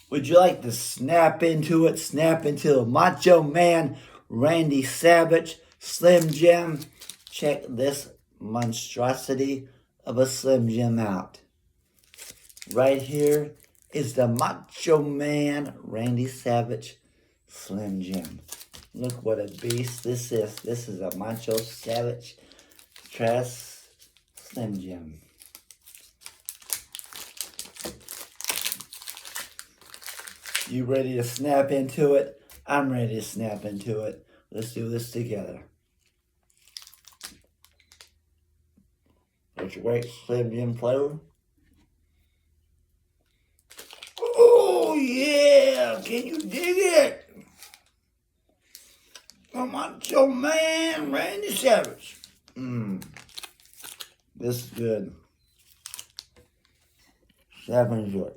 Would you like to snap into it? Snap into a Macho Man, Randy Savage, Slim Jim? Check this monstrosity of a Slim Jim out. Right here is the Macho Man, Randy Savage, Slim Jim. Look what a beast this is. This is a Macho Savage Tress Slim Jim. You ready to snap into it? I'm ready to snap into it. Let's do this together. There's your great Slim Jim flavor. Oh yeah! Can you dig it? The Macho Man, Randy Savage. This is good. Have enjoy.